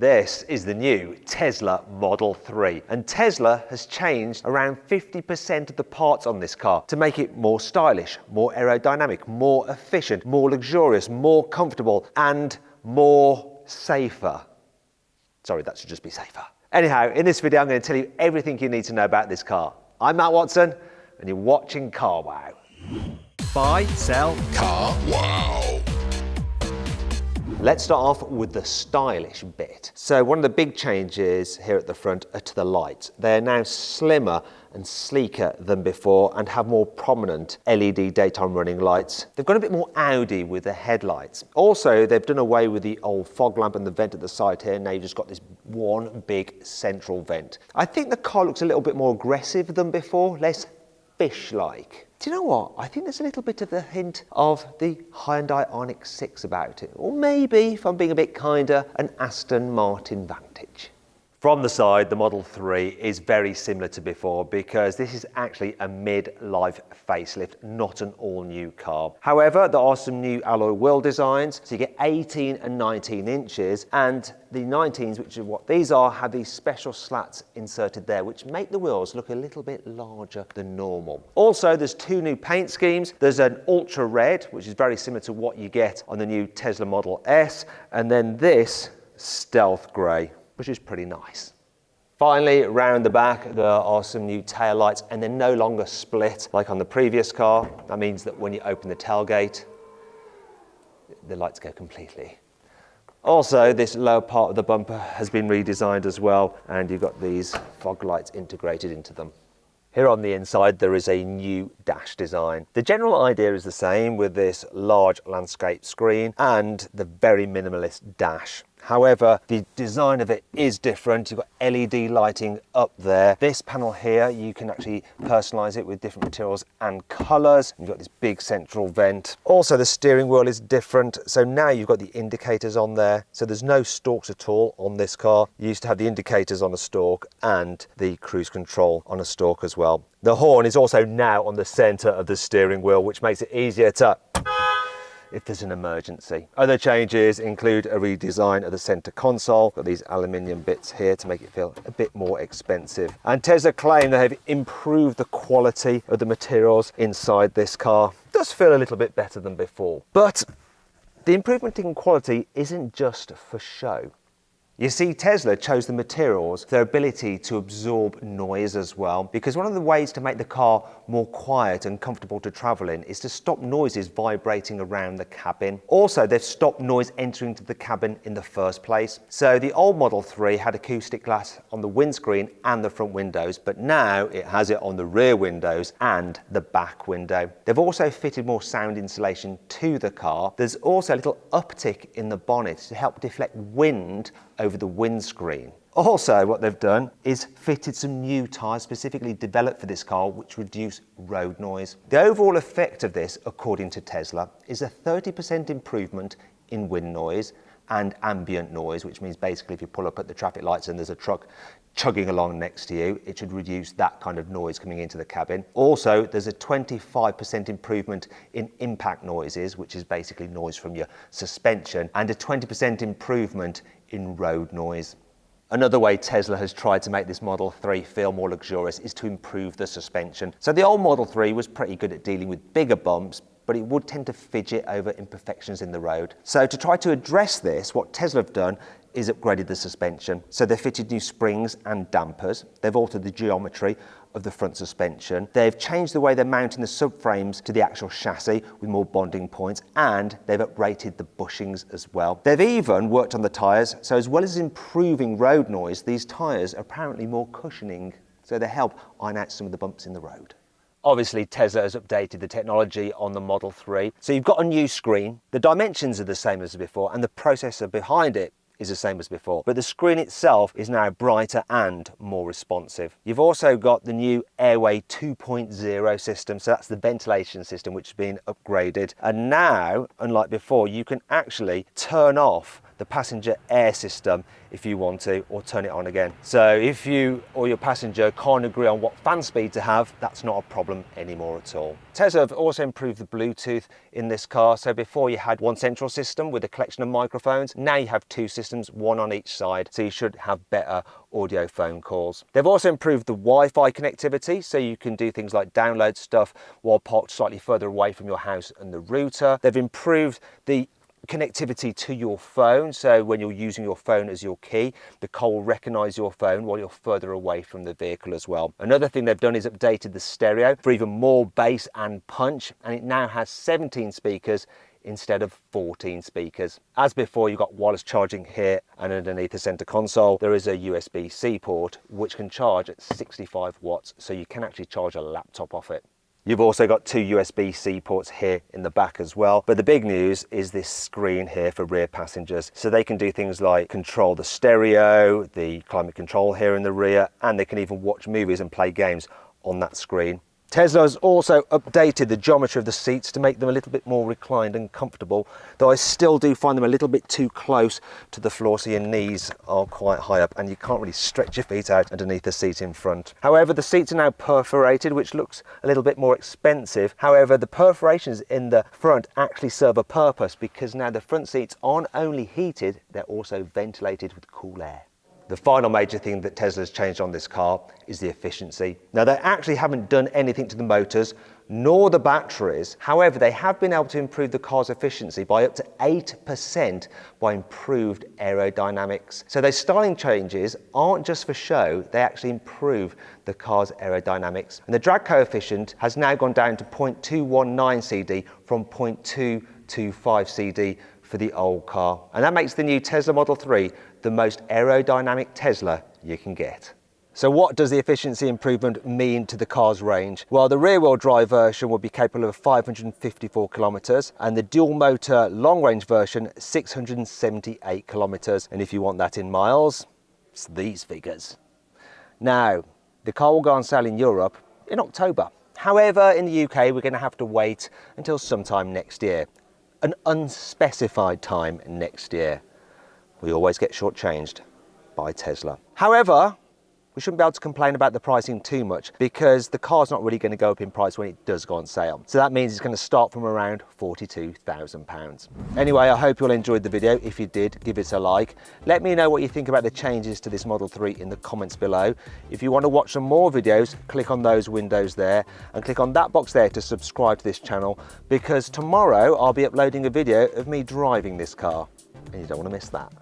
This is the new Tesla Model 3, and Tesla has changed around 50% of the parts on this car to make it more stylish, more aerodynamic, more efficient, more luxurious, more comfortable, and more safer. Sorry, that should just be safer. Anyhow, in this video I'm going to tell you everything you need to know about this car. I'm Matt Watson, and you're watching Car Wow. Buy, sell, Car Wow. Let's start off with the stylish bit. So one of the big changes here at the front are to the lights. They're now slimmer and sleeker than before and have more prominent LED daytime running lights. They've got a bit more Audi with the headlights. Also, they've done away with the old fog lamp and the vent at the side here. Now you've just got this one big central vent. I think the car looks a little bit more aggressive than before, less fish-like. Do you know what? I think there's a little bit of the hint of the Hyundai Ioniq 6 about it. Or maybe, if I'm being a bit kinder, an Aston Martin Vantage. From the side, the Model 3 is very similar to before because this is actually a mid-life facelift, not an all-new car. However, there are some new alloy wheel designs, so you get 18 and 19 inches, and the 19s, which is what these are, have these special slats inserted there, which make the wheels look a little bit larger than normal. Also, there's two new paint schemes. There's an ultra red, which is very similar to what you get on the new Tesla Model S, and then this stealth grey, which is pretty nice. Finally, around the back, there are some new tail lights, and they're no longer split like on the previous car. That means that when you open the tailgate, the lights go completely. Also, this lower part of the bumper has been redesigned as well, and you've got these fog lights integrated into them. Here on the inside, there is a new dash design. The general idea is the same with this large landscape screen and the very minimalist dash. However, the design of it is different. You've got LED lighting up there. This panel here, you can actually personalize it with different materials and colors. You've got this big central vent. Also, the steering wheel is different. So now you've got the indicators on there. So there's no stalks at all on this car. You used to have the indicators on a stalk and the cruise control on a stalk as well. The horn is also now on the center of the steering wheel, which makes it easier to if there's an emergency. Other changes include a redesign of the center console. Got these aluminium bits here to make it feel a bit more expensive. And Tesla claim they have improved the quality of the materials inside this car. It does feel a little bit better than before. But the improvement in quality isn't just for show. You see, Tesla chose the materials, their ability to absorb noise as well, because one of the ways to make the car more quiet and comfortable to travel in is to stop noises vibrating around the cabin. Also, they've stopped noise entering into the cabin in the first place. So the old Model 3 had acoustic glass on the windscreen and the front windows, but now it has it on the rear windows and the back window. They've also fitted more sound insulation to the car. There's also a little uptick in the bonnet to help deflect wind over the windscreen. Also, what they've done is fitted some new tyres specifically developed for this car, which reduce road noise. The overall effect of this, according to Tesla, is a 30% improvement in wind noise and ambient noise, which means basically if you pull up at the traffic lights and there's a truck chugging along next to you, it should reduce that kind of noise coming into the cabin. Also, there's a 25% improvement in impact noises, which is basically noise from your suspension, and a 20% improvement in road noise. Another way Tesla has tried to make this Model 3 feel more luxurious is to improve the suspension. So the old Model 3 was pretty good at dealing with bigger bumps, but it would tend to fidget over imperfections in the road. So to try to address this, what Tesla have done is upgraded the suspension. So they've fitted new springs and dampers. They've altered the geometry of the front suspension. They've changed the way they're mounting the subframes to the actual chassis with more bonding points, and they've uprated the bushings as well. They've even worked on the tyres, so as well as improving road noise, these tyres are apparently more cushioning, so they help iron out some of the bumps in the road. Obviously, Tesla has updated the technology on the Model 3. So you've got a new screen. The dimensions are the same as before, and the processor behind it is the same as before, but the screen itself is now brighter and more responsive. You've also got the new Airway 2.0 system, so that's the ventilation system which has been upgraded. And now, unlike before, you can actually turn off the passenger air system if you want to, or turn it on again. So if you or your passenger can't agree on what fan speed to have, that's not a problem anymore at all. Tesla have also improved the Bluetooth in this car. So before you had one central system with a collection of microphones, now you have two systems, one on each side, so you should have better audio phone calls. They've also improved the Wi-Fi connectivity, so you can do things like download stuff while parked slightly further away from your house and the router. They've improved the connectivity to your phone, so when you're using your phone as your key, the car will recognize your phone while you're further away from the vehicle as well. Another thing they've done is updated the stereo for even more bass and punch, and it now has 17 speakers instead of 14 speakers. As before, you've got wireless charging here, and underneath the center console there is a USB-C port which can charge at 65 watts, so you can actually charge a laptop off it. You've also got two USB-C ports here in the back as well. But the big news is this screen here for rear passengers. So they can do things like control the stereo, the climate control here in the rear, and they can even watch movies and play games on that screen. Tesla has also updated the geometry of the seats to make them a little bit more reclined and comfortable, though I still do find them a little bit too close to the floor, so your knees are quite high up and you can't really stretch your feet out underneath the seat in front. However, the seats are now perforated, which looks a little bit more expensive. However, the perforations in the front actually serve a purpose, because now the front seats aren't only heated, they're also ventilated with cool air. The final major thing that Tesla has changed on this car is the efficiency. Now, they actually haven't done anything to the motors nor the batteries. However, they have been able to improve the car's efficiency by up to 8% by improved aerodynamics. So those styling changes aren't just for show, they actually improve the car's aerodynamics. And the drag coefficient has now gone down to 0.219 CD from 0.225 CD for the old car. And that makes the new Tesla Model 3 the most aerodynamic Tesla you can get. So what does the efficiency improvement mean to the car's range? Well, the rear-wheel drive version will be capable of 554 kilometers, and the dual motor long-range version 678 kilometers. And if you want that in miles, it's these figures. Now, the car will go on sale in Europe in October. However, in the UK, we're going to have to wait until sometime next year, an unspecified time next year. We always get shortchanged by Tesla. However, we shouldn't be able to complain about the pricing too much, because the car's not really going to go up in price when it does go on sale. So that means it's going to start from around £42,000. Anyway, I hope you all enjoyed the video. If you did, give it a like. Let me know what you think about the changes to this Model 3 in the comments below. If you want to watch some more videos, click on those windows there and click on that box there to subscribe to this channel, because tomorrow I'll be uploading a video of me driving this car and you don't want to miss that.